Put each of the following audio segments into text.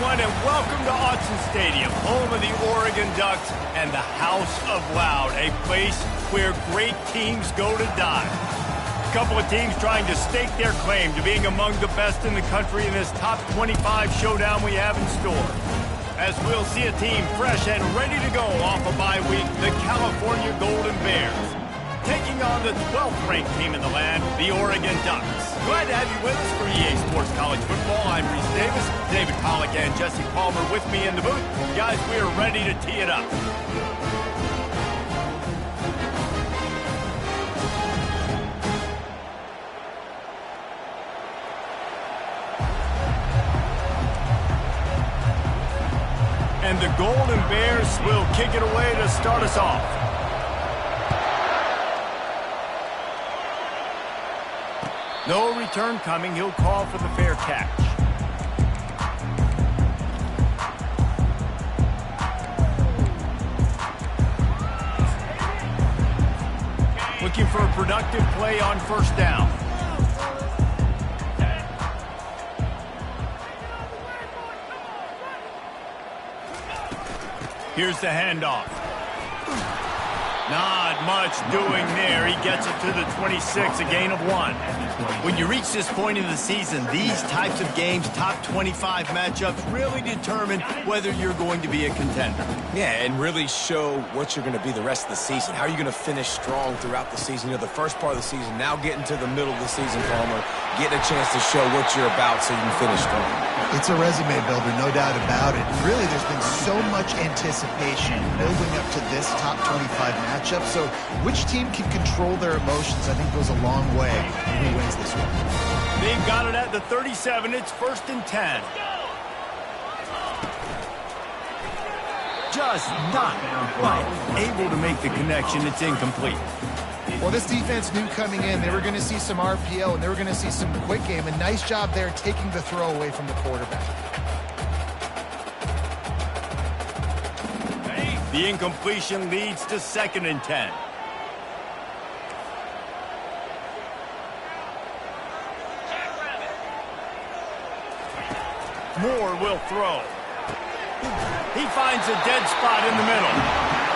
everyone, and welcome to Autzen Stadium, home of the Oregon Ducks and the House of Loud, a place where great teams go to die. A couple of teams trying to stake their claim to being among the best in the country in this top 25 showdown we have in store. As we'll see a team fresh and ready to go off a bye week, the California Golden Bears, taking on the 12th ranked team in the land, the Oregon Ducks. Glad to have you with us for EA Sports College Football. I'm Reese Davis, David Pollack and Jesse Palmer with me in the booth. Guys, we are ready to tee it up. And the Golden Bears will kick it away to start us off. No return coming. He'll call for the fair catch. Looking for a productive play on first down. Here's the handoff. Not much doing there. He gets it to the 26, a gain of 1. When you reach this point in the season, these types of games, top 25 matchups, really determine whether you're going to be a contender. Yeah, and really show what you're going to be the rest of the season. How are you going to finish strong throughout the season? You know, the first part of the season, now getting to the middle of the season, Palmer, getting a chance to show what you're about so you can finish strong. It's a resume builder, no doubt about it. Really, there's been so much anticipation building up to this top 25 matchup. So which team can control their emotions, I think, goes a long way when he wins this one. They've got it at the 37. It's 1st and 10. Just not quite able to make the connection. It's incomplete. Well, this defense knew coming in they were going to see some RPO and they were going to see some quick game. A nice job there taking the throw away from the quarterback. The incompletion leads to 2nd and 10. Moore will throw. He finds a dead spot in the middle.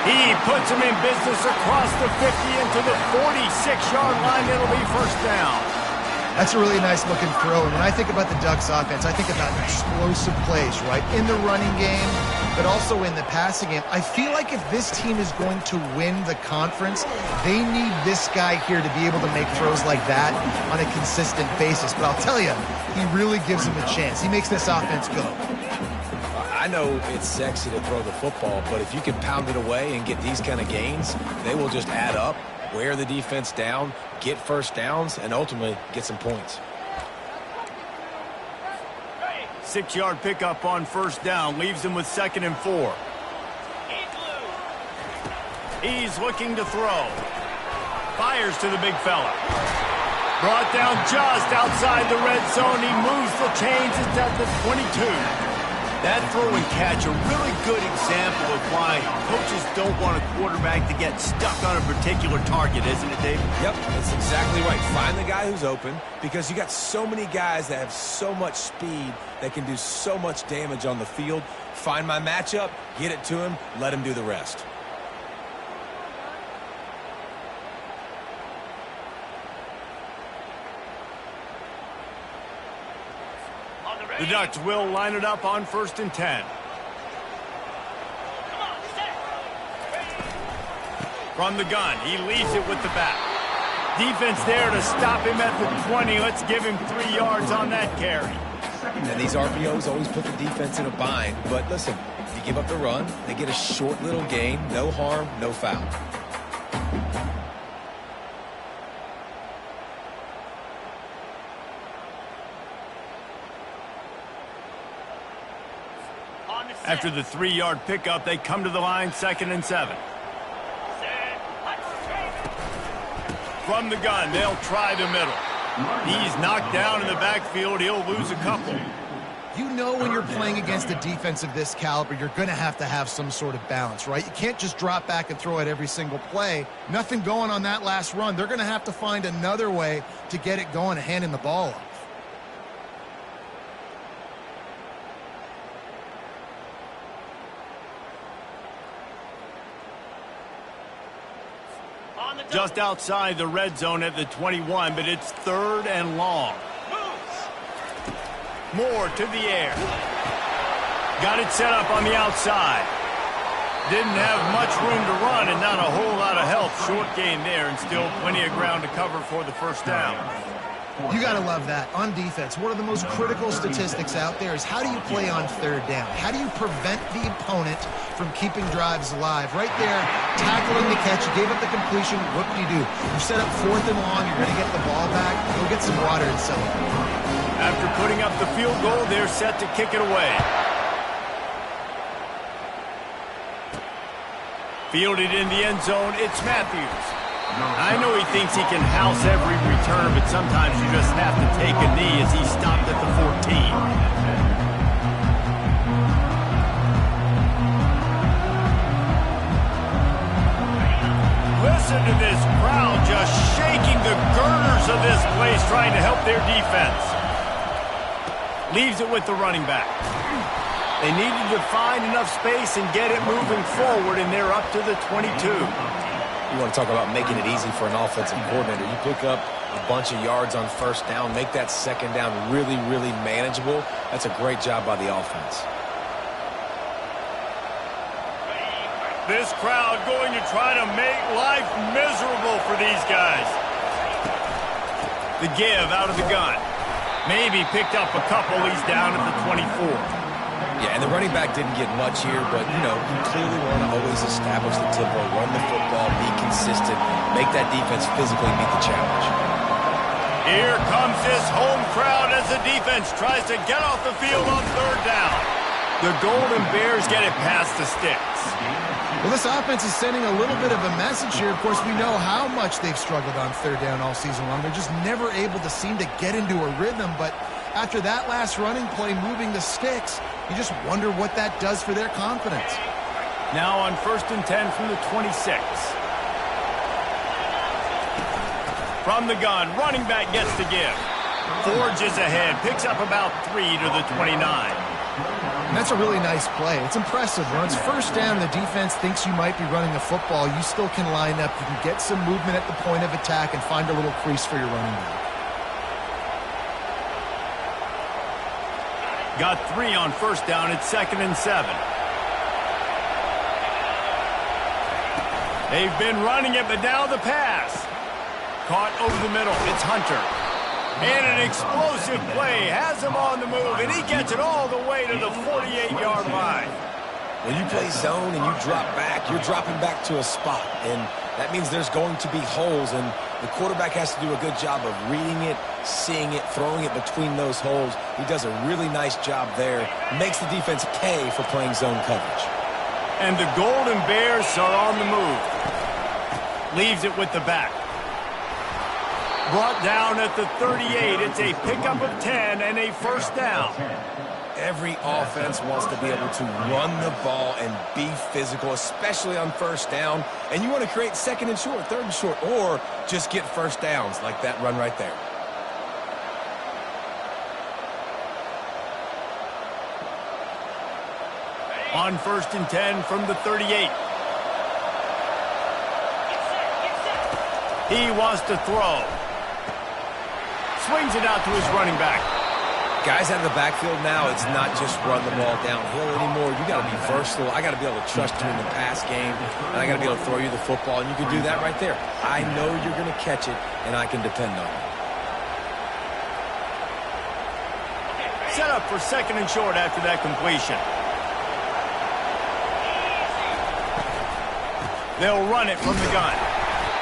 He puts him in business across the 50 into the 46-yard line. It'll be 1st down. That's a really nice looking throw. And when I think about the Ducks offense, I think about explosive plays, right? In the running game, but also in the passing game. I feel like if this team is going to win the conference, they need this guy here to be able to make throws like that on a consistent basis. But I'll tell you, he really gives them a chance. He makes this offense go. I know it's sexy to throw the football, but if you can pound it away and get these kind of gains, they will just add up, wear the defense down, get first downs, and ultimately get some points. 6-yard pickup on 1st down leaves him with 2nd and 4. He's looking to throw. Fires to the big fella. Brought down just outside the red zone. He moves the chains. It's at the 22. That throw and catch, a really good example of why coaches don't want a quarterback to get stuck on a particular target, isn't it, Dave? Yep, that's exactly right. Find the guy who's open, because you got so many guys that have so much speed that can do so much damage on the field. Find my matchup, get it to him, let him do the rest. The Ducks will line it up on 1st and 10. From the gun, he leaves it with the back. Defense there to stop him at the 20. Let's give him 3 yards on that carry. And these RPOs always put the defense in a bind. But listen, you give up the run, they get a short little gain, no harm, no foul. After the 3-yard pickup, they come to the line, 2nd and 7. From the gun, they'll try the middle. He's knocked down in the backfield. He'll lose a couple. You know when you're playing against a defense of this caliber, you're going to have some sort of balance, right? You can't just drop back and throw it every single play. Nothing going on that last run. They're going to have to find another way to get it going and handing the ball off. Just outside the red zone at the 21, but it's 3rd and long. Moore to the air. Got it set up on the outside. Didn't have much room to run and not a whole lot of help. Short gain there and still plenty of ground to cover for the first down. You got to love that. On defense, one of the most critical statistics out there is how do you play on 3rd down? How do you prevent the opponent from keeping drives alive? Right there, tackling the catch, you gave up the completion, what do? You set up 4th and long, you're going to get the ball back, go get some water and celebrate. After putting up the field goal, they're set to kick it away. Fielded in the end zone, it's Matthews. I know he thinks he can house every return, but sometimes you just have to take a knee as he stopped at the 14. Listen to this crowd just shaking the girders of this place trying to help their defense. Leaves it with the running back. They needed to find enough space and get it moving forward, and they're up to the 22. You want to talk about making it easy for an offensive coordinator. You pick up a bunch of yards on 1st down, make that 2nd down really, really manageable. That's a great job by the offense. This crowd going to try to make life miserable for these guys. The give out of the gun. Maybe picked up a couple. He's down at the 24. Yeah, and the running back didn't get much here, but, you know, you clearly want to always establish the tempo, run the football, be consistent, make that defense physically meet the challenge. Here comes this home crowd as the defense tries to get off the field on 3rd down. The Golden Bears get it past the sticks. Well, this offense is sending a little bit of a message here. Of course, we know how much they've struggled on 3rd down all season long. They're just never able to seem to get into a rhythm, but after that last running play moving the sticks, you just wonder what that does for their confidence. Now on 1st and 10 from the 26. From the gun, running back gets the give. Forges ahead, picks up about 3 to the 29. And that's a really nice play. It's impressive. When it's 1st down, the defense thinks you might be running the football. You still can line up. You can get some movement at the point of attack and find a little crease for your running back. Got 3 on 1st down. It's 2nd and 7. They've been running it, but now the pass. Caught over the middle. It's Hunter. And an explosive play has him on the move, and he gets it all the way to the 48-yard line. When you play zone and you drop back, you're dropping back to a spot, and that means there's going to be holes, and the quarterback has to do a good job of reading it, seeing it, throwing it between those holes. He does a really nice job there. Makes the defense pay for playing zone coverage. And the Golden Bears are on the move. Leaves it with the back. Brought down at the 38. It's a pickup of 10 and a 1st down. Every offense wants to be able to run the ball and be physical, especially on 1st down. And you want to create 2nd and short, 3rd and short, or just get 1st downs like that run right there. On 1st and 10 from the 38. He wants to throw. Swings it out to his running back. Guys out of the backfield now, it's not just run the ball downhill anymore. You got to be versatile. I got to be able to trust you in the pass game, and I got to be able to throw you the football, and you can do that right there. I know you're going to catch it, and I can depend on it. Set up for 2nd and short after that completion. They'll run it from the gun.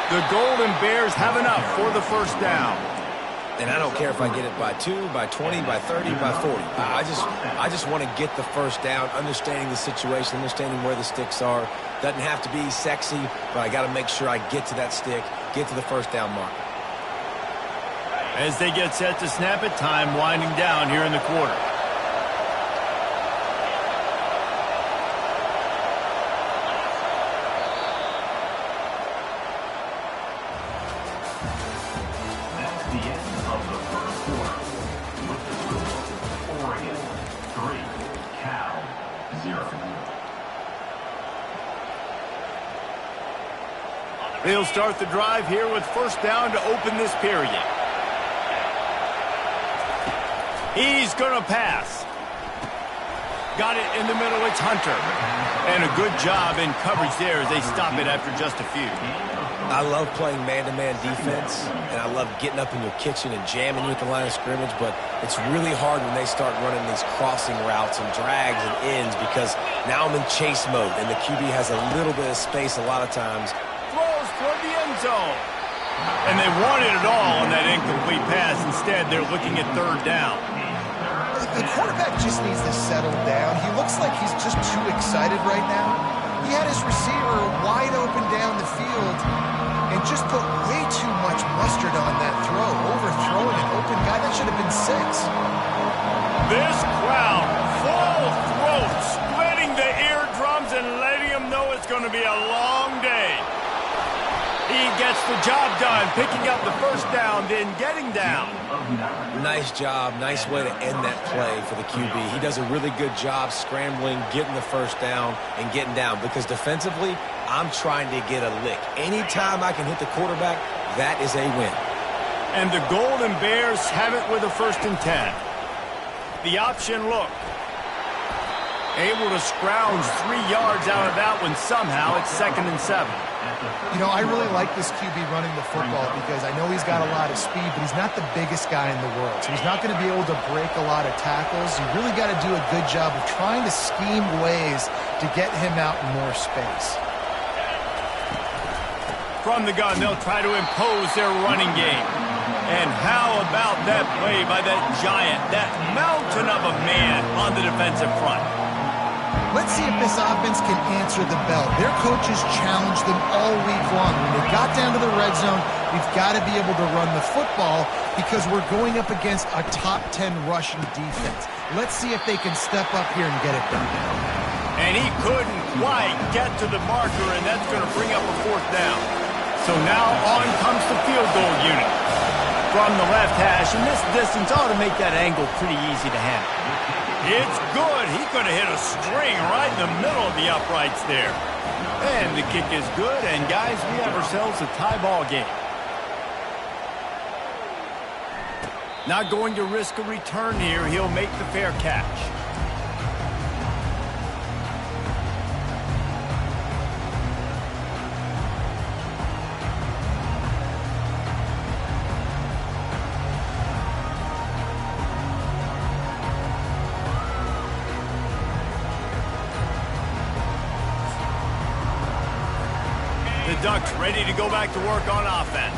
The Golden Bears have enough for the 1st down. And I don't care if I get it by 2, by 20, by 30, by 40. I just want to get the 1st down, understanding the situation, understanding where the sticks are. Doesn't have to be sexy, but I got to make sure I get to that stick, get to the 1st down mark. As they get set to snap it, time winding down here in the quarter. They'll start the drive here with first down to open this period. He's going to pass. Got it in the middle. It's Hunter. And a good job in coverage there as they stop it after just a few. I love playing man-to-man defense, and I love getting up in your kitchen and jamming you at the line of scrimmage, but it's really hard when they start running these crossing routes and drags and ends because now I'm in chase mode, and the QB has a little bit of space a lot of times. Throws toward the end zone. And they wanted it all on that incomplete pass. Instead, they're looking at third down. The quarterback just needs to settle down. He looks like he's just too excited right now. He had his receiver wide open down the field and just put way too much mustard on that throw, overthrowing an open guy. That should have been 6. This crowd, full throat, splitting the eardrums and letting them know it's going to be a long day. He gets the job done, picking up the first down, then getting down. Nice job. Nice way to end that play for the QB. He does a really good job scrambling, getting the first down, and getting down. Because defensively, I'm trying to get a lick. Anytime I can hit the quarterback, that is a win. And the Golden Bears have it with a 1st and 10. The option look. Able to scrounge 3 yards out of that one somehow. It's 2nd and 7. You know, I really like this QB running the football because I know he's got a lot of speed, but he's not the biggest guy in the world. So he's not going to be able to break a lot of tackles. You really got to do a good job of trying to scheme ways to get him out in more space. From the gun, they'll try to impose their running game. And how about that play by that giant, that mountain of a man on the defensive front? Let's see if this offense can answer the bell. Their coaches challenged them all week long. When they got down to the red zone, we've got to be able to run the football because we're going up against a top 10 rushing defense. Let's see if they can step up here and get it done. And he couldn't quite get to the marker, and that's going to bring up a 4th down. So now on comes the field goal unit. From the left hash, and this distance ought to make that angle pretty easy to handle. It's good. He could have hit a string right in the middle of the uprights there. And the kick is good, and guys, we have ourselves a tie ball game. Not going to risk a return here. He'll make the fair catch. The Ducks ready to go back to work on offense.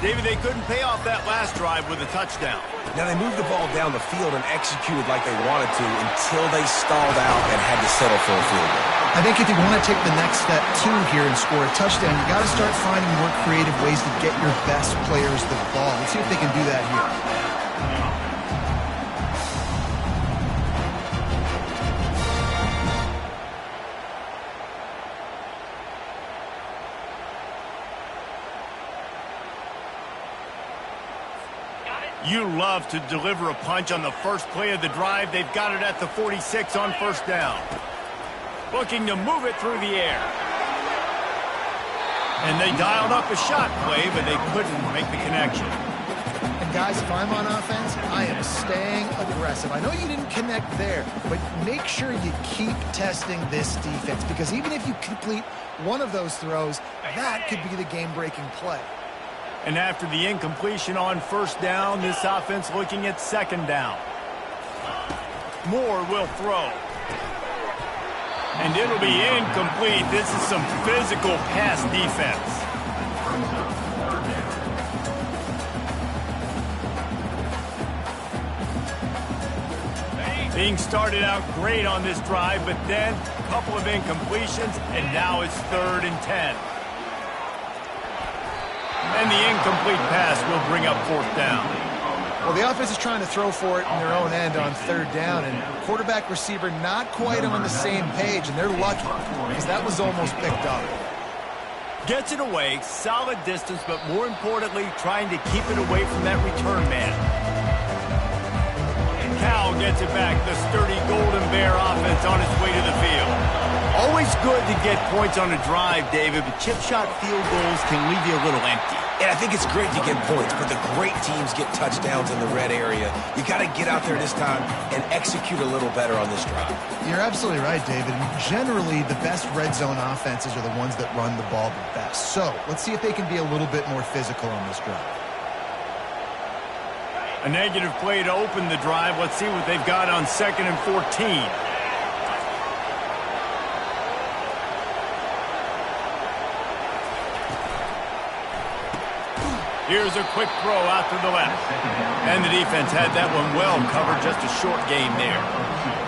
David, they couldn't pay off that last drive with a touchdown. Now, they moved the ball down the field and executed like they wanted to until they stalled out and had to settle for a field goal. I think if you want to take the next step, too, here and score a touchdown, you got to start finding more creative ways to get your best players the ball. Let's see if they can do that here. You love to deliver a punch on the first play of the drive. They've got it at the 46 on first down. Looking to move it through the air. And they dialed up a shot play, but they couldn't make the connection. And guys, if I'm on offense, I am staying aggressive. I know you didn't connect there, but make sure you keep testing this defense because even if you complete one of those throws, that could be the game-breaking play. And after the incompletion on first down, this offense looking at second down. Moore will throw. And it'll be incomplete. This is some physical pass defense. Being started out great on this drive, but then a couple of incompletions, and now it's 3rd and 10. And the incomplete pass will bring up 4th down. Well, the offense is trying to throw for it in their own end on 3rd down, and quarterback receiver not quite on the same page, and they're lucky because that was almost picked up. Gets it away, solid distance, but more importantly, trying to keep it away from that return man. Cal gets it back, the sturdy Golden Bear offense on its way to the field. Always good to get points on a drive, David, but chip shot field goals can leave you a little empty. And I think it's great to get points, but the great teams get touchdowns in the red area. You got to get out there this time and execute a little better on this drive. You're absolutely right, David. Generally, the best red zone offenses are the ones that run the ball the best. So let's see if they can be a little bit more physical on this drive. A negative play to open the drive. Let's see what they've got on 2nd and 14. Here's a quick throw out to the left. And the defense had that one well covered, just a short gain there.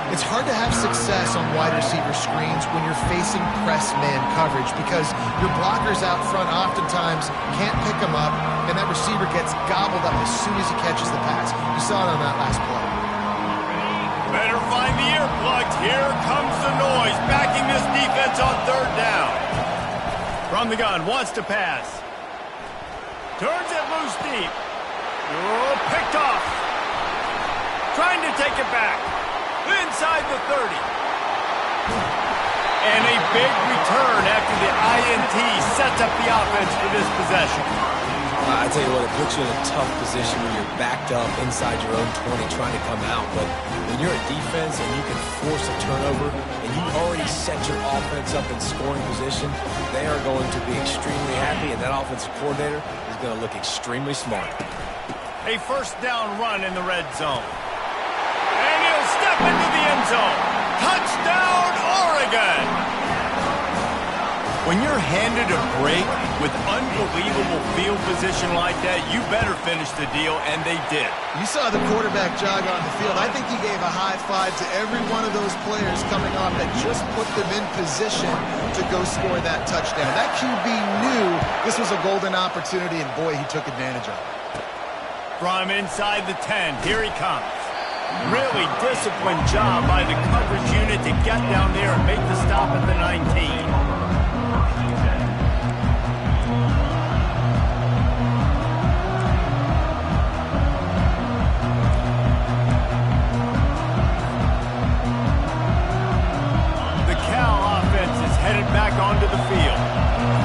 It's hard to have success on wide receiver screens when you're facing press man coverage because your blockers out front oftentimes can't pick them up, and that receiver gets gobbled up as soon as he catches the pass. You saw it on that last play. Better find the earplugs. Here comes the noise, backing this defense on 3rd down. From the gun, wants to pass. Turns it loose deep. Oh, picked off. Trying to take it back. Inside the 30. And a big return after the INT sets up the offense for this possession. I tell you what, it puts you in a tough position when you're backed up inside your own 20 trying to come out. But when you're a defense and you can force a turnover and you already set your offense up in scoring position, they are going to be extremely happy, and that offensive coordinator is going to look extremely smart. A 1st down run in the red zone. And he'll step into the end zone. Touchdown, Oregon! When you're handed a break with unbelievable field position like that, you better finish the deal, and they did. You saw the quarterback jog on the field. I think he gave a high five to every one of those players coming off that just put them in position to go score that touchdown. That QB knew this was a golden opportunity, and boy, he took advantage of it. From inside the 10, here he comes. Really disciplined job by the coverage unit to get down there and make the stop at the 19. Back onto the field.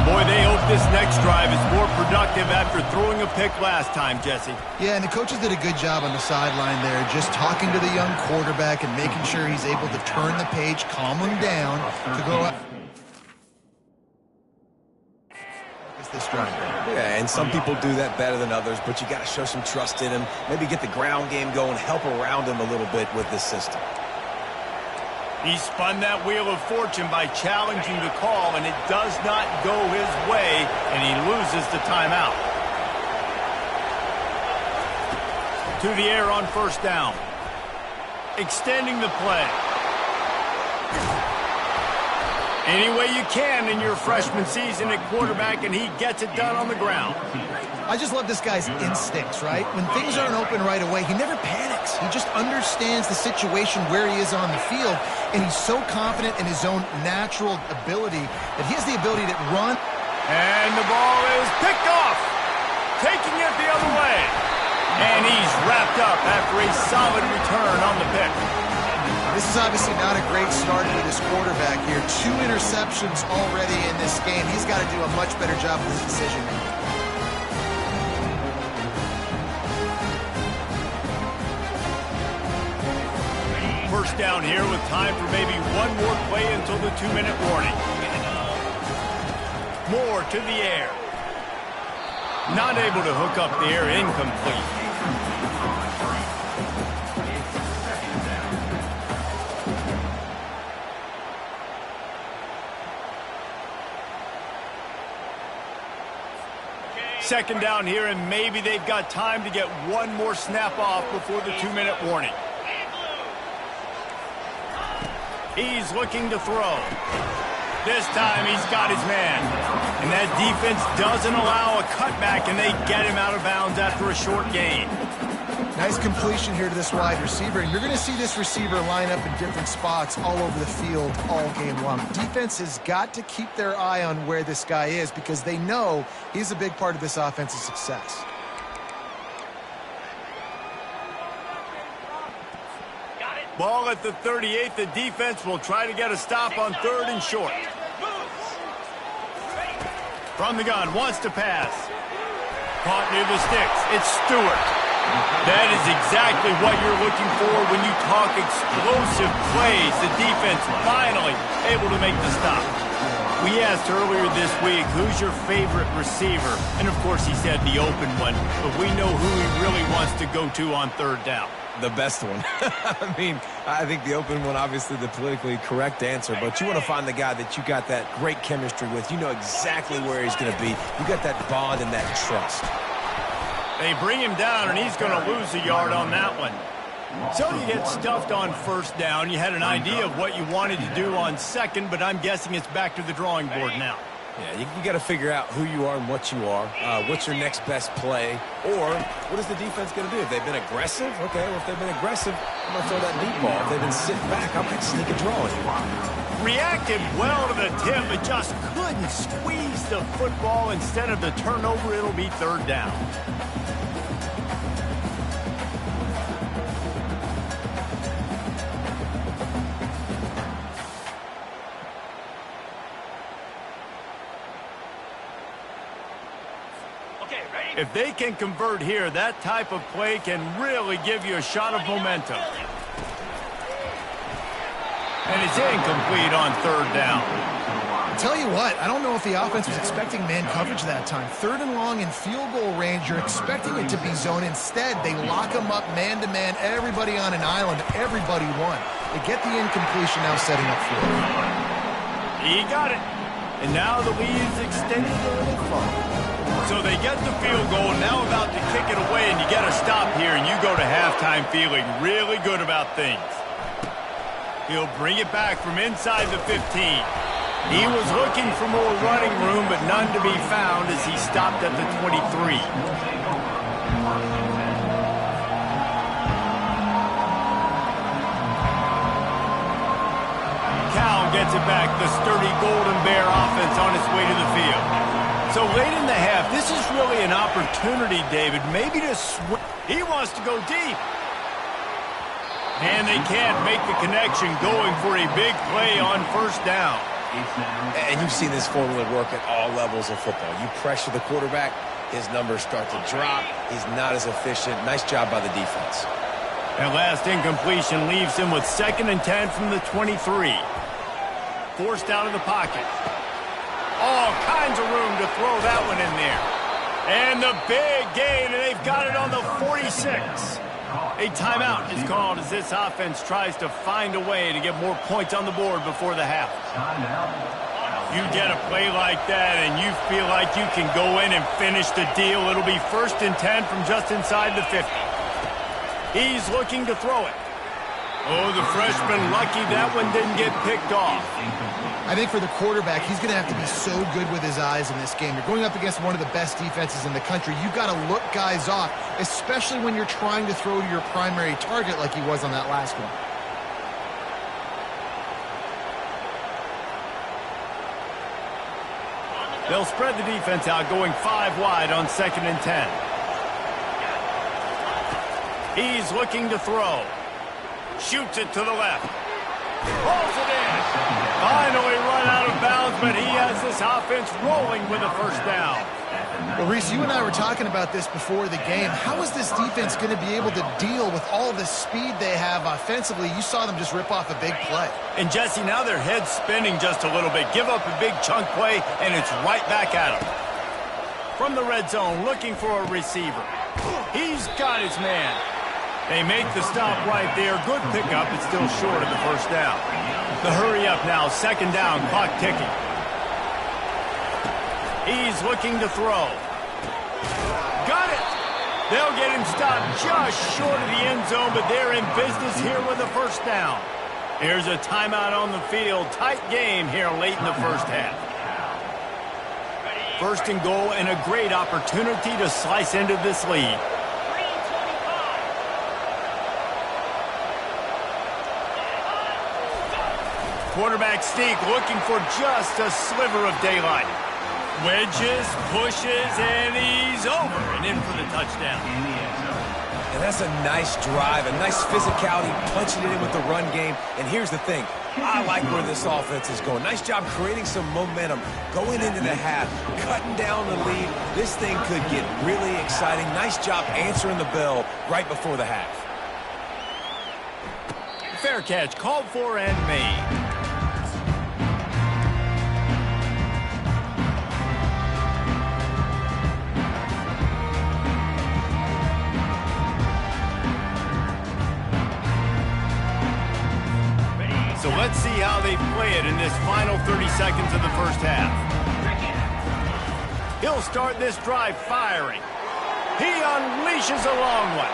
Boy, they hope this next drive is more productive after throwing a pick last time, Jesse. Yeah, and the coaches did a good job on the sideline there, just talking to the young quarterback and making sure he's able to turn the page, calm him down to go up. This drive. Yeah, and some people do that better than others, but you got to show some trust in him, maybe get the ground game going, help around him a little bit with this system. He spun that wheel of fortune by challenging the call, and it does not go his way, and he loses the timeout. To the air on 1st down. Extending the play. Any way you can in your freshman season at quarterback, and he gets it done on the ground. I just love this guy's instincts, right? When things aren't open right away, he never panics. He just understands the situation where he is on the field, and he's so confident in his own natural ability that he has the ability to run. And the ball is picked off, taking it the other way. And he's wrapped up after a solid return on the pick. This is obviously not a great start for this quarterback here. 2 interceptions already in this game. He's got to do a much better job of his decision-making. First down here with time for maybe one more play until the 2-minute warning. Moore to the air. Not able to hook up there, incomplete. Second down here, and maybe they've got time to get one more snap off before the 2-minute warning. He's looking to throw. This time he's got his man. And that defense doesn't allow a cutback, and they get him out of bounds after a short gain. Nice completion here to this wide receiver. And you're going to see this receiver line up in different spots all over the field all game long. Defense has got to keep their eye on where this guy is because they know he's a big part of this offense's success. Ball at the 38. The defense will try to get a stop on 3rd and short. From the gun, wants to pass. Caught near the sticks. It's Stewart. That is exactly what you're looking for when you talk explosive plays. The defense finally able to make the stop. We asked earlier this week, who's your favorite receiver? And, of course, he said the open one. But we know who he really wants to go to on 3rd down. The best one. I mean, I think the open one, obviously the politically correct answer, but you want to find the guy that you got that great chemistry with. You know exactly where he's going to be. You got that bond and that trust. They bring him down, and he's going to lose a yard on that one. So you get stuffed on 1st down. You had an idea of what you wanted to do on 2nd, but I'm guessing it's back to the drawing board now. Yeah, you got to figure out who you are and what you are. What's your next best play? Or what is the defense going to do? If they've been aggressive, okay, well, if they've been aggressive, I'm going to throw that deep ball. If they've been sitting back, I might sneak a draw on you. Reacted well to the tip, but just couldn't squeeze the football. Instead of the turnover, it'll be 3rd down. If they can convert here, that type of play can really give you a shot of momentum. And it's incomplete on 3rd down. I'll tell you what, I don't know if the offense was expecting man coverage that time. 3rd and long in field goal range, you're expecting it to be zone. Instead, they lock them up man-to-man, everybody on an island, everybody won. They get the incompletion now setting up for it. He got it. And now the lead is extended a little further. So they get the field goal, now about to kick it away, and you get a stop here, and you go to halftime feeling really good about things. He'll bring it back from inside the 15. He was looking for more running room, but none to be found as he stopped at the 23. Cal gets it back, the sturdy Golden Bear offense on its way to the field. So late in the half, this is really an opportunity, David, maybe to swing. He wants to go deep. And they can't make the connection, going for a big play on 1st down. And you've seen this formula work at all levels of football. You pressure the quarterback, his numbers start to drop. He's not as efficient. Nice job by the defense. That last incompletion leaves him with 2nd and 10 from the 23. Forced out of the pocket. All kinds of room to throw that one in there. And the big gain, and they've got it on the 46. A timeout is called as this offense tries to find a way to get more points on the board before the half. You get a play like that, and you feel like you can go in and finish the deal. It'll be 1st and 10 from just inside the 50. He's looking to throw it. Oh, the freshman lucky that one didn't get picked off. I think for the quarterback, he's going to have to be so good with his eyes in this game. You're going up against one of the best defenses in the country. You've got to look guys off, especially when you're trying to throw to your primary target like he was on that last one. They'll spread the defense out, going 5 wide on 2nd and 10. He's looking to throw. Shoots it to the left. Pulls it in. Finally run out of bounds, but he has this offense rolling with a 1st down. Well, Reese, you and I were talking about this before the game. How is this defense going to be able to deal with all the speed they have offensively? You saw them just rip off a big play. And, Jesse, now their head's spinning just a little bit. Give up a big chunk play, and it's right back at them. From the red zone, looking for a receiver. He's got his man. They make the stop right there. Good pickup. It's still short of the 1st down. The hurry up now. 2nd down. Clock ticking. He's looking to throw. Got it. They'll get him stopped just short of the end zone, but they're in business here with a 1st down. Here's a timeout on the field. Tight game here late in the 1st half. 1st and goal, and a great opportunity to slice into this lead. Quarterback sneak, looking for just a sliver of daylight. Wedges, pushes, and he's over and in for the touchdown. And That's a nice drive, a nice physicality, punching it in with the run game. And here's the thing. I like where this offense is going. Nice job creating some momentum, going into the half, cutting down the lead. This thing could get really exciting. Nice job answering the bell right before the half. Fair catch, called for and made. So let's see how they play it in this final 30 seconds of the first half. He'll start this drive firing. He unleashes a long one.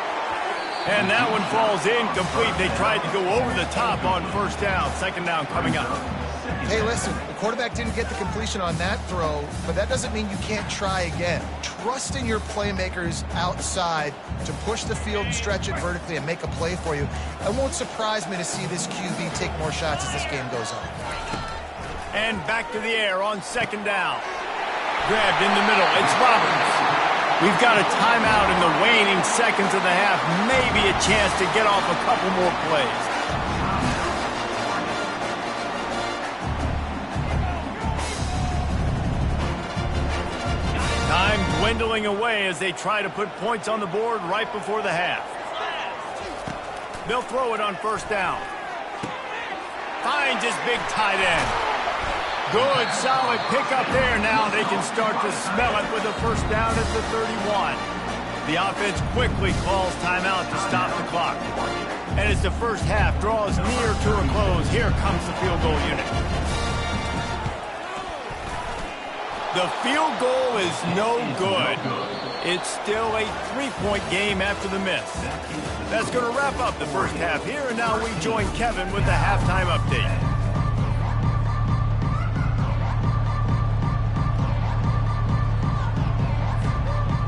And that one falls incomplete. They tried to go over the top on first down. Second down coming up. Hey, listen, the quarterback didn't get the completion on that throw, but that doesn't mean you can't try again. Trust in your playmakers outside to push the field and stretch it vertically and make a play for you. It won't surprise me to see this QB take more shots as this game goes on. And back to the air on second down. Grabbed in the middle. It's Roberts. We've got a timeout in the waning seconds of the half. Maybe a chance to get off a couple more plays. Time dwindling away as they try to put points on the board right before the half. They'll throw it on first down. Finds his big tight end. Good, solid pickup there. Now they can start to smell it with a first down at the 31. The offense quickly calls timeout to stop the clock. And as the first half draws near to a close, here comes the field goal unit. The field goal is no good. It's still a three-point game after the miss. That's going to wrap up the first half here, and now we join Kevin with the halftime update.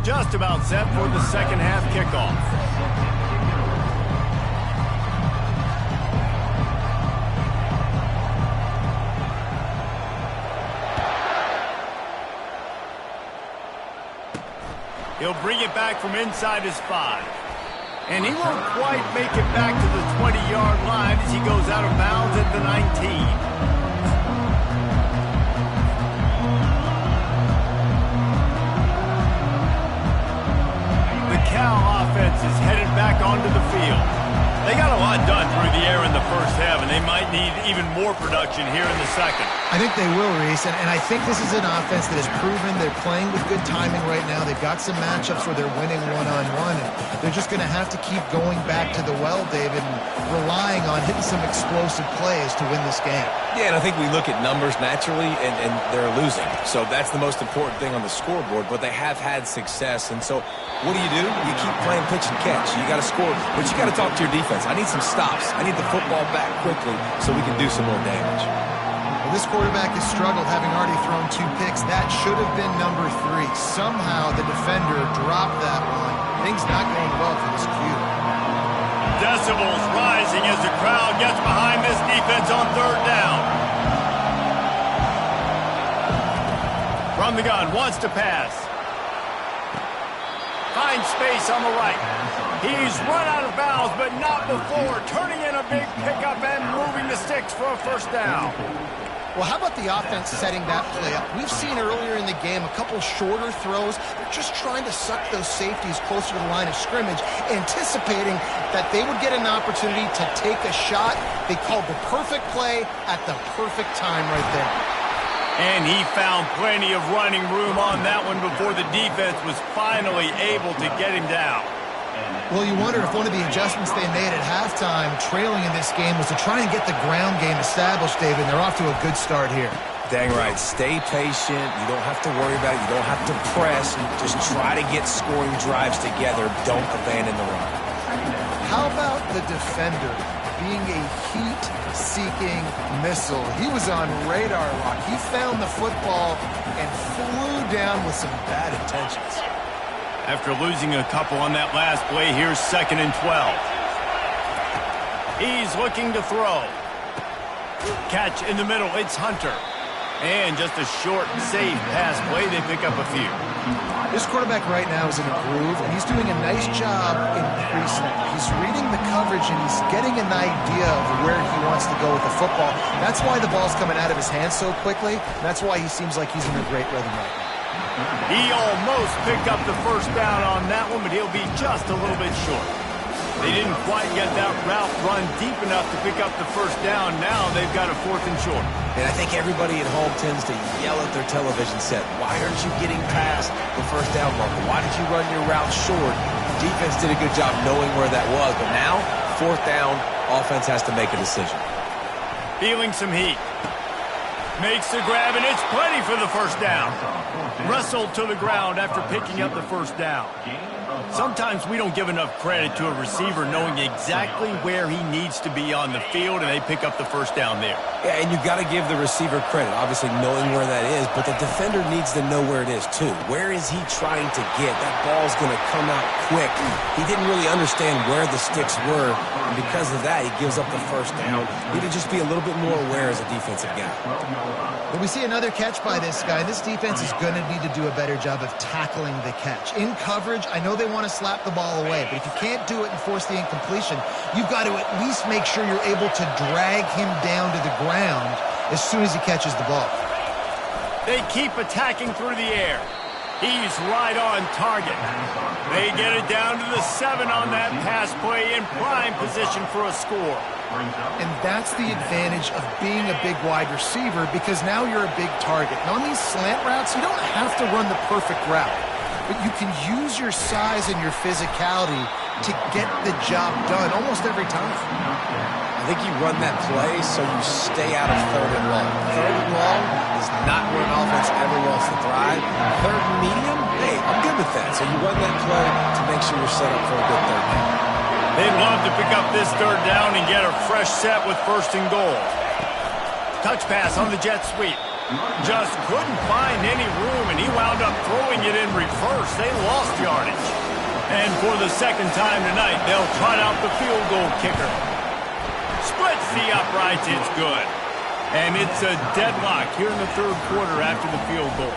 Just about set for the second half kickoff. He'll bring it back from inside his 5. And he won't quite make it back to the 20-yard line as he goes out of bounds at the 19. The Cal offense is headed back onto the field. They got a lot done through the air in the first half, and they might need even more production here in the second. I think they will, Reese, and I think this is an offense that has proven they're playing with good timing right now. They've got some matchups where they're winning one-on-one, and they're just going to have to keep going back to the well, David, and relying on hitting some explosive plays to win this game. Yeah, and I think we look at numbers naturally, and they're losing. So that's the most important thing on the scoreboard, but they have had success. And so what do? You keep playing pitch and catch. You got to score, but you got to talk to your defense. I need some stops. I need the football back quickly so we can do some more damage. Well, this quarterback has struggled, having already thrown 2 picks. That should have been number 3. Somehow the defender dropped that one. Things not going well for this Q. Decibels rising as the crowd gets behind this defense on third down. From the gun, wants to pass. Finds space on the right. He's run out of bounds, but not before turning in a big pickup and moving the sticks for a first down. Well, how about the offense setting that play up? We've seen earlier in the game a couple shorter throws. They're just trying to suck those safeties closer to the line of scrimmage, anticipating that they would get an opportunity to take a shot. They called the perfect play at the perfect time right there. And he found plenty of running room on that one before the defense was finally able to get him down. Well, you wonder if one of the adjustments they made at halftime, trailing in this game, was to try and get the ground game established, David. They're off to a good start here. Dang right. Stay patient. You don't have to worry about it. You don't have to press. Just try to get scoring drives together. Don't abandon the run. How about the defender being a heat-seeking missile? He was on radar lock. He found the football and flew down with some bad intentions. After losing a couple on that last play, here's 2nd and 12. He's looking to throw. Catch in the middle. It's Hunter. And just a short, safe pass play, they pick up a few. This quarterback right now is in a groove, and he's doing a nice job in pre-snap. He's reading the coverage, and he's getting an idea of where he wants to go with the football. That's why the ball's coming out of his hands so quickly. That's why he seems like he's in a great rhythm right now. He almost picked up the first down on that one, but he'll be just a little bit short. They didn't quite get that route run deep enough to pick up the first down. Now they've got a 4th and short. And I think everybody at home tends to yell at their television set, why aren't you getting past the first down marker? Why did you run your route short? Defense did a good job knowing where that was, but now, 4th down, offense has to make a decision. Feeling some heat. Makes the grab, and it's plenty for the first down. Wrestled to the ground after picking up the first down. Sometimes we don't give enough credit to a receiver knowing exactly where he needs to be on the field, and they pick up the first down there. Yeah, and you've got to give the receiver credit, obviously knowing where that is, but the defender needs to know where it is too. Where is he trying to get? That ball's going to come out quick. He didn't really understand where the sticks were, and because of that, he gives up the first down. Need to just be a little bit more aware as a defensive guy. When we see another catch by this guy, this defense is going to need to do a better job of tackling the catch. In coverage, I know they want to slap the ball away, but if you can't do it and force the incompletion, you've got to at least make sure you're able to drag him down to the ground as soon as he catches the ball. They keep attacking through the air. He's right on target. They get it down to the 7 on that pass play in prime position for a score. And that's the advantage of being a big wide receiver, because now you're a big target. And on these slant routes, you don't have to run the perfect route, but you can use your size and your physicality to get the job done almost every time. I think you run that play so you stay out of 3rd and long. 3rd and long is not where an offense ever wants to thrive. 3rd and medium, hey, I'm good with that. So you run that play to make sure you're set up for a good 3rd down. They'd love to pick up this 3rd down and get a fresh set with 1st and goal. Touch pass on the jet sweep. Just couldn't find any room, and he wound up throwing it in reverse. They lost yardage. And for the 2nd time tonight, they'll trot out the field goal kicker. Splits the uprights, it's good. And it's a deadlock here in the 3rd quarter after the field goal.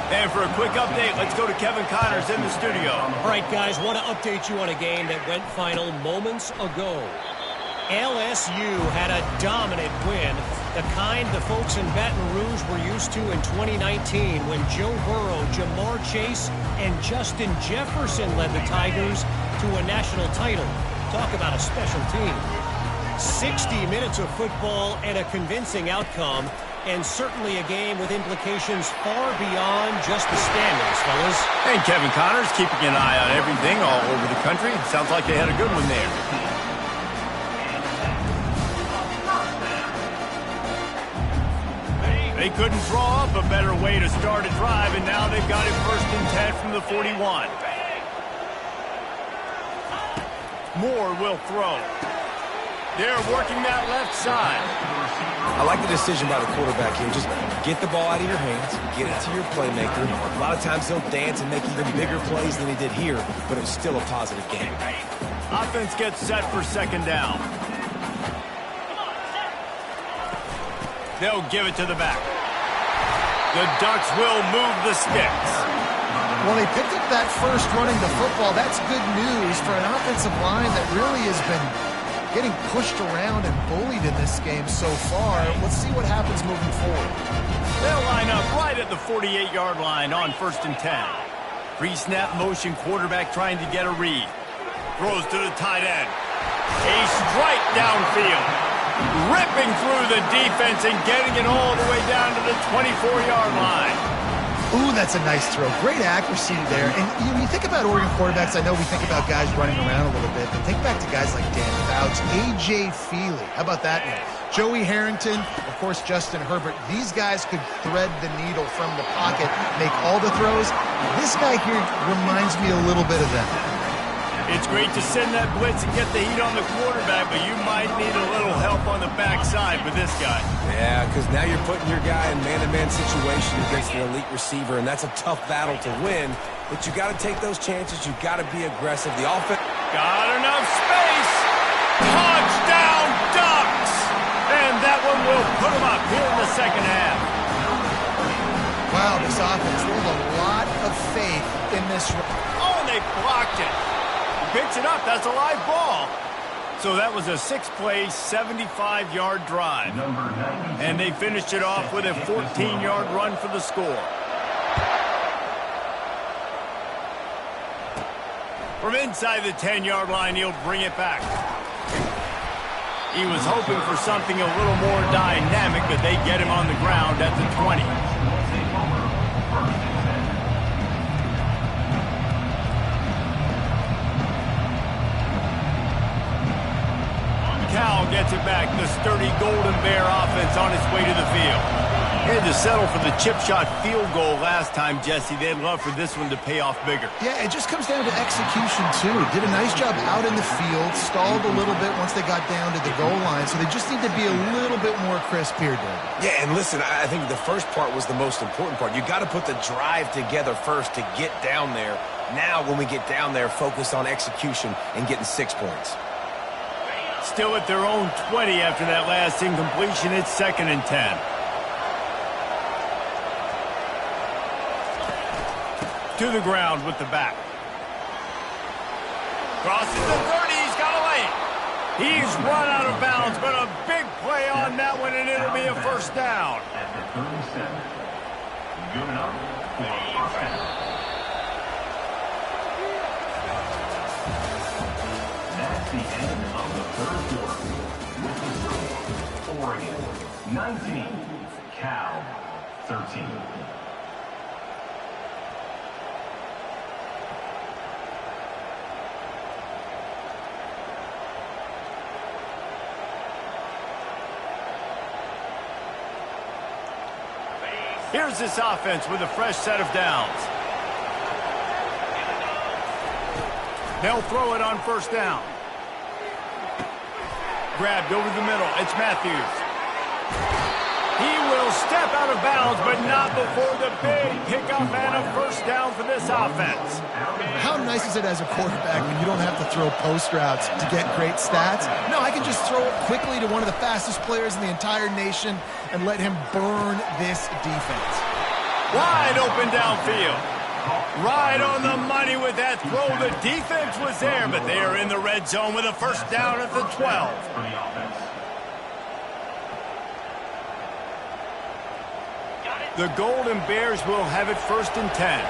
And for a quick update, let's go to Kevin Connors in the studio. All right, guys, want to update you on a game that went final moments ago. LSU had a dominant win, the kind the folks in Baton Rouge were used to in 2019 when Joe Burrow, Jamar Chase, and Justin Jefferson led the Tigers to a national title. Talk about a special team. 60 minutes of football and a convincing outcome, and certainly a game with implications far beyond just the standings, fellas. And Kevin Connors keeping an eye on everything all over the country. Sounds like they had a good one there. They couldn't draw up a better way to start a drive, and now they've got it 1st and 10 from the 41. Moore will throw. They're working that left side. I like the decision by the quarterback here. Just get the ball out of your hands, get it to your playmaker. A lot of times he'll dance and make even bigger plays than he did here, but it's still a positive game. Offense gets set for 2nd down. They'll give it to the back. The Ducks will move the sticks. Well, they picked up that first running the football. That's good news for an offensive line that really has been getting pushed around and bullied in this game so far. Let's see what happens moving forward. They'll line up right at the 48-yard line on 1st and 10. Pre-snap motion, quarterback trying to get a read. Throws to the tight end. A strike downfield. Ripping through the defense and getting it all the way down to the 24-yard line. Ooh, that's a nice throw. Great accuracy there. And you think about Oregon quarterbacks, I know we think about guys running around a little bit, but think back to guys like Dan Fouts, A.J. Feely. How about that name? Joey Harrington, of course, Justin Herbert. These guys could thread the needle from the pocket, make all the throws. This guy here reminds me a little bit of that. It's great to send that blitz and get the heat on the quarterback, but you might need a little help on the backside with this guy. Yeah, because now you're putting your guy in man-to-man situation against an elite receiver, and that's a tough battle to win. But you got to take those chances. You got to be aggressive. The offense got enough space. Touchdown, Ducks! And that one will put them up here in the 2nd half. Wow, this offense, they have a lot of faith in this. Oh, and they blocked it. He picks it up. That's a live ball. So that was a 6-play, 75-yard drive. And they finished it off with a 14-yard run for the score. From inside the 10-yard line, he'll bring it back. He was hoping for something a little more dynamic, but they get him on the ground at the 20. Cal gets it back. The sturdy Golden Bear offense on its way to the field. They had to settle for the chip shot field goal last time, Jesse. They'd love for this one to pay off bigger. Yeah, it just comes down to execution, too. Did a nice job out in the field, stalled a little bit once they got down to the goal line, so they just need to be a little bit more crisp here, David. Yeah, and listen, I think the first part was the most important part. You got to put the drive together first to get down there. Now, when we get down there, focus on execution and getting 6 points. Still at their own 20 after that last incompletion. It's 2nd and 10. To the ground with the back. Crosses the 30. He's got a lane. He's run out of bounds, but a big play on that one, and it'll be a first down. At the 37. Good enough for a first down. That's the end of the third quarter. With the score, Oregon 19, Cal 13. Here's this offense with a fresh set of downs. They'll throw it on first down. Grabbed over the middle. It's Matthews. He will step out of bounds, but not before the big pickup and a first down for this offense. How nice is it as a quarterback when you don't have to throw post routes to get great stats? No, I can just throw it quickly to one of the fastest players in the entire nation and let him burn this defense. Wide open downfield. Right on the money with that throw. The defense was there, but they are in the red zone with a first down at the 12. The Golden Bears will have it 1st and 10.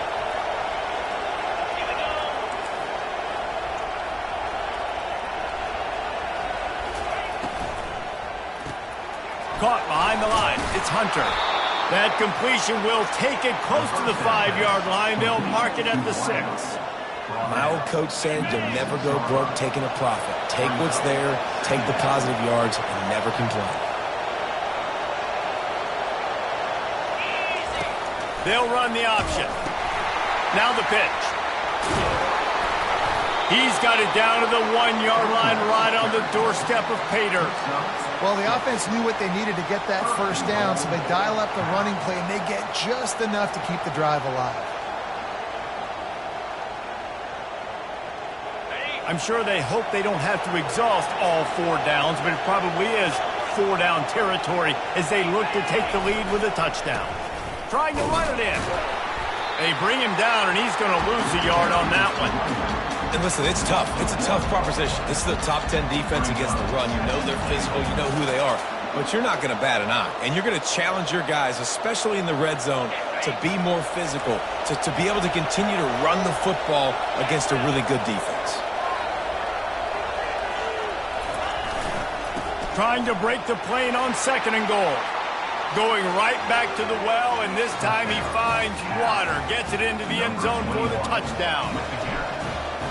Caught behind the line. It's Hunter. That completion will take it close to the 5-yard line. They'll mark it at the 6. My old coach said you'll never go broke taking a profit. Take what's there, take the positive yards, and never complain. They'll run the option. Now the pitch. He's got it down to the 1-yard line right on the doorstep of Pater. Well, the offense knew what they needed to get that first down, so they dial up the running play, and they get just enough to keep the drive alive. I'm sure they hope they don't have to exhaust all 4 downs, but it probably is 4-down territory as they look to take the lead with a touchdown. Trying to run it in. They bring him down, and he's going to lose a yard on that one. And listen, it's tough. It's a tough proposition. This is the top 10 defense against the run. You know they're physical. You know who they are. But you're not going to bat an eye. And you're going to challenge your guys, especially in the red zone, to be more physical, to be able to continue to run the football against a really good defense. Trying to break the plane on 2nd and goal. Going right back to the well, and this time he finds water. Gets it into the end zone for the touchdown.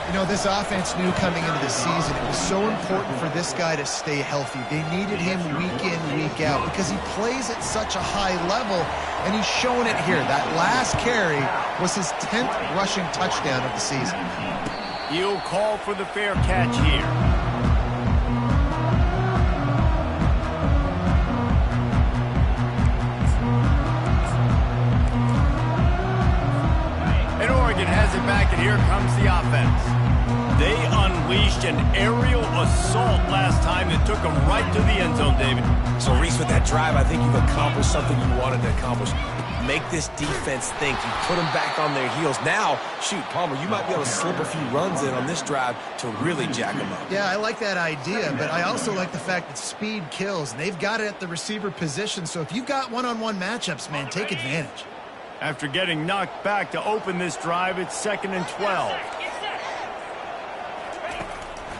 You know, this offense knew coming into the season it was so important for this guy to stay healthy. They needed him week in, week out because he plays at such a high level, and he's showing it here. That last carry was his 10th rushing touchdown of the season. He'll call for the fair catch here. And Oregon has it back, and here comes the offense. They unleashed an aerial assault last time that took them right to the end zone, David. So, Reese, with that drive, I think you've accomplished something you wanted to accomplish. make this defense think. You put them back on their heels. Now, shoot, Palmer, you might be able to slip a few runs in on this drive to really jack them up. Yeah, I like that idea, but I also like the fact that speed kills, and they've got it at the receiver position. So if you've got one-on-one matchups, man, take advantage. After getting knocked back to open this drive, it's 2nd and 12.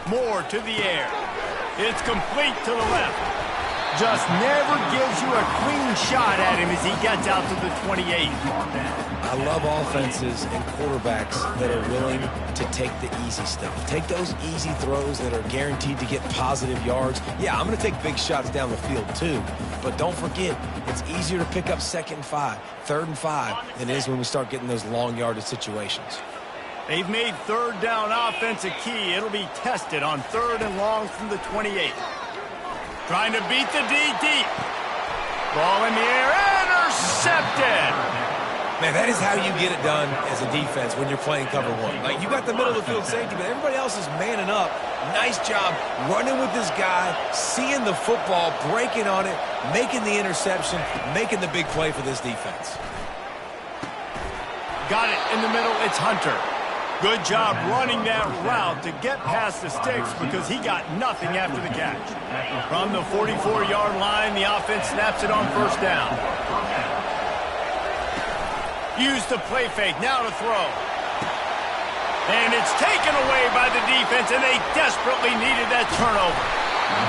Moore to the air. It's complete to the left. Just never gives you a clean shot at him as he gets out to the 28. I love offenses and quarterbacks that are willing to take the easy stuff. Take those easy throws that are guaranteed to get positive yards. Yeah, I'm going to take big shots down the field too, but don't forget, it's easier to pick up 2nd and 5, 3rd and 5 than it is when we start getting those long yardage situations. They've made 3rd down offense a key. It'll be tested on 3rd and long from the 28. Trying to beat the D deep. Ball in the air, intercepted. Man, that is how you get it done as a defense when you're playing cover one. Like, you got the middle of the field safety, but everybody else is manning up. Nice job running with this guy, seeing the football, breaking on it, making the interception, making the big play for this defense. Got it in the middle. It's Hunter. Good job running that route to get past the sticks because he got nothing after the catch. From the 44-yard line, the offense snaps it on 1st down. Use the play fake, now to throw. And it's taken away by the defense, and they desperately needed that turnover.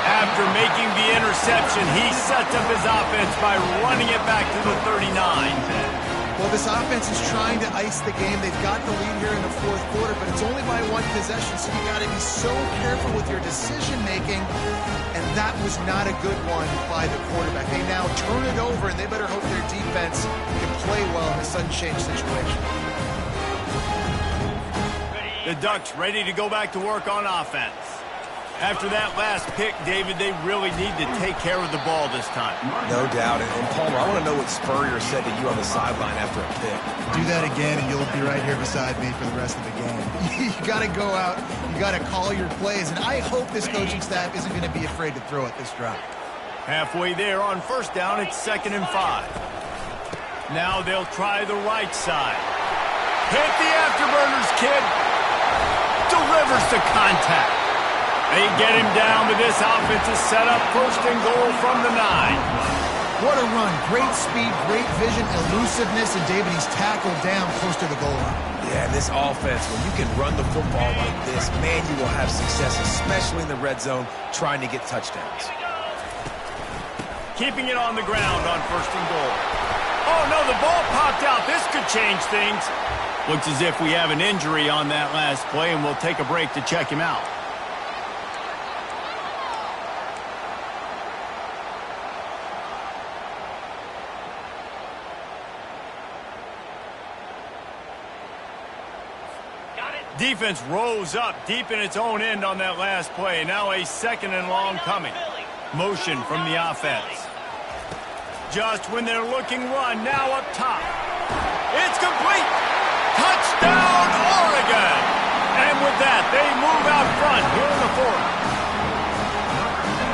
After making the interception, he sets up his offense by running it back to the 39. Well, this offense is trying to ice the game. They've got the lead here in the 4th quarter, but it's only by 1 possession, so you got to be so careful with your decision-making, and that was not a good one by the quarterback. They now turn it over, and they better hope their defense can play well in this unchanged situation. The Ducks ready to go back to work on offense. After that last pick, David, they really need to take care of the ball this time. No doubt. And Palmer, I want to know what Spurrier said to you on the sideline after a pick. Do that again, and you'll be right here beside me for the rest of the game. You got to go out. You got to call your plays, and I hope this coaching staff isn't going to be afraid to throw at this drive. Halfway there on 1st down, it's 2nd and 5. Now they'll try the right side. Hit the afterburners, kid. Delivers to contact. They get him down, but this offense is set up 1st and goal from the 9. What a run. Great speed, great vision, elusiveness, and David, he's tackled down close to the goal line. Yeah, this offense, when you can run the football like this, man, you will have success, especially in the red zone, trying to get touchdowns. Keeping it on the ground on 1st and goal. Oh, no, the ball popped out. This could change things. Looks as if we have an injury on that last play, and we'll take a break to check him out. Defense rose up deep in its own end on that last play. Now a 2nd and long coming. Motion from the offense. Just when they're looking run, now up top. It's complete. Touchdown, Oregon. And with that, they move out front here in the 4th.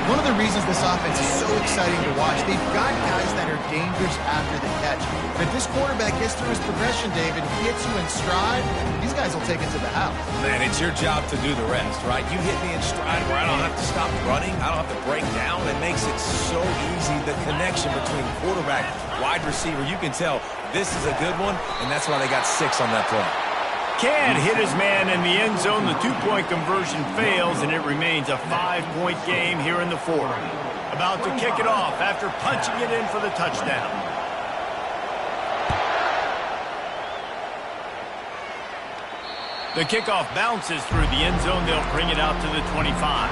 One of the reasons this offense is so exciting to watch, they've got guys that are dangerous after the catch. But if this quarterback gets through his progression, David, hits you in stride, these guys will take it to the house. Man, it's your job to do the rest, right? You hit me in stride where I don't have to stop running. I don't have to break down. It makes it so easy, the connection between quarterback, wide receiver. You can tell this is a good one, and that's why they got 6 on that play. Can hit his man in the end zone. The 2-point conversion fails, and it remains a 5-point game here in the 4th. About to kick it off after punching it in for the touchdown. The kickoff bounces through the end zone. They'll bring it out to the 25.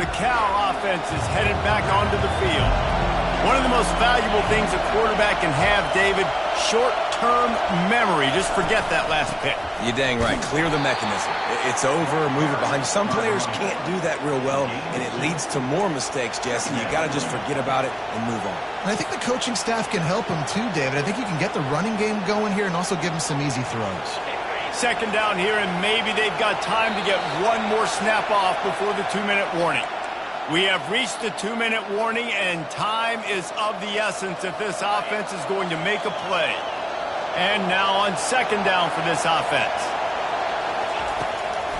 The Cal offense is headed back onto the field. One of the most valuable things a quarterback can have, David, short-term memory. Just forget that last pick. You're dang right. Clear the mechanism. It's over, move it behind you. Some players can't do that real well, and it leads to more mistakes, Jesse. You got to just forget about it and move on. And I think the coaching staff can help him too, David. I think you can get the running game going here and also give him some easy throws. 2nd down here, and maybe they've got time to get one more snap off before the 2-minute warning. We have reached the 2-minute warning, and time is of the essence if this offense is going to make a play. And now on second down for this offense.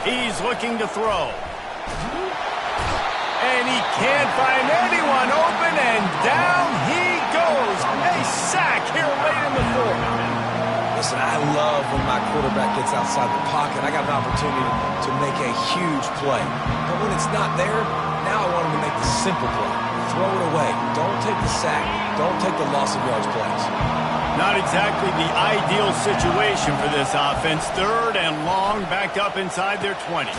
He's looking to throw. And he can't find anyone open, and down he goes. A sack here late in the fourth. Listen, I love when my quarterback gets outside the pocket. I got an opportunity to make a huge play. But when it's not there, now I want him to make the simple play. Throw it away. Don't take the sack. Don't take the loss of yards plays. Not exactly the ideal situation for this offense. Third and long, backed up inside their 20.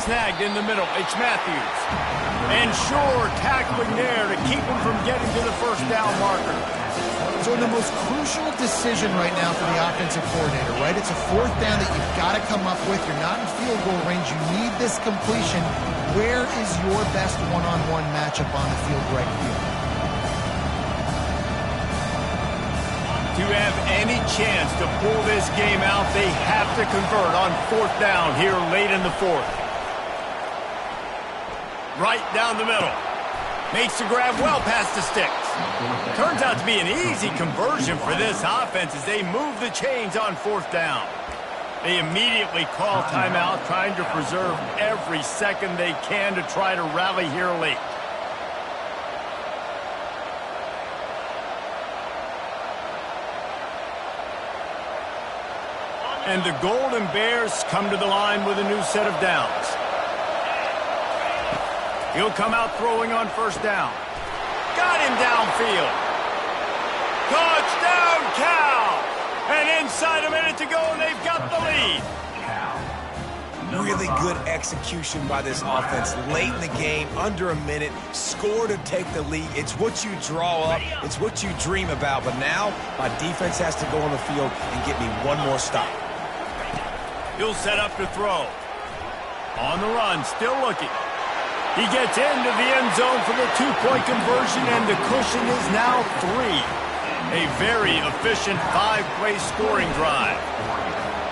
Snagged in the middle. It's Matthews. And Shore tackling there to keep him from getting to the first down marker. So in the most crucial decision right now for the offensive coordinator, right? It's a fourth down that you've got to come up with. You're not in field goal range. You need this completion. Where is your best one-on-one matchup on the field right here? To have any chance to pull this game out, they have to convert on fourth down here late in the fourth. Right down the middle. Makes the grab well past the sticks. Turns out to be an easy conversion for this offense as they move the chains on fourth down. They immediately call timeout, trying to preserve every second they can to try to rally here late. And the Golden Bears come to the line with a new set of downs. He'll come out throwing on first down. Got him downfield. Touchdown, Cal! And inside a minute to go, and they've got the lead. Really good execution by this offense. Late in the game, under a minute, score to take the lead. It's what you draw up. It's what you dream about. But now, my defense has to go on the field and get me one more stop. He'll set up to throw. On the run, still looking. He gets into the end zone for the two-point conversion, and the cushion is now 3. A very efficient 5-play scoring drive.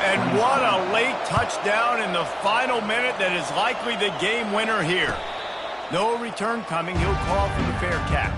And what a late touchdown in the final minute that is likely the game winner here. No return coming. He'll call for the fair catch.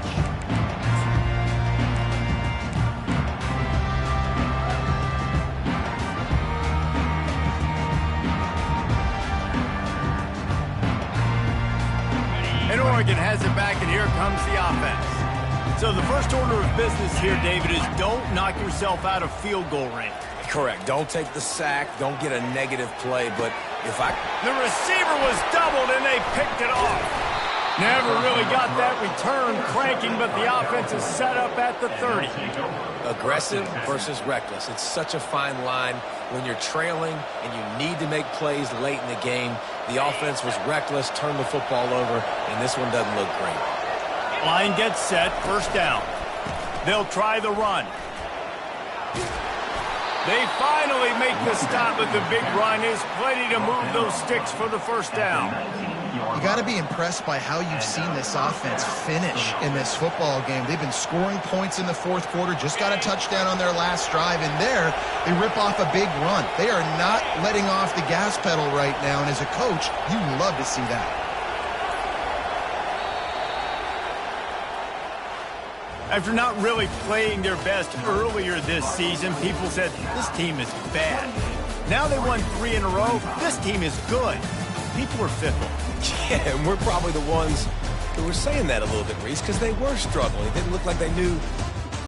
And Oregon has it back, and here comes the offense. So the first order of business here, David, is don't knock yourself out of field goal range. Correct. Don't take the sack. Don't get a negative play. But if I... The receiver was doubled, and they picked it off. Never really got that return cranking, but the offense is set up at the 30. Aggressive versus reckless. It's such a fine line when you're trailing and you need to make plays late in the game. The offense was reckless, turned the football over, and this one doesn't look great. Line gets set, first down. They'll try the run. They finally make the stop, but the big run is plenty to move those sticks for the first down. You got to be impressed by how you've seen this offense finish in this football game. They've been scoring points in the fourth quarter, just got a touchdown on their last drive, and there they rip off a big run. They are not letting off the gas pedal right now, and as a coach, you love to see that. After not really playing their best earlier this season, people said, this team is bad. Now they won 3 in a row. This team is good. People are fickle. Yeah, and we're probably the ones who were saying that a little bit, Reese, because they were struggling. It didn't look like they knew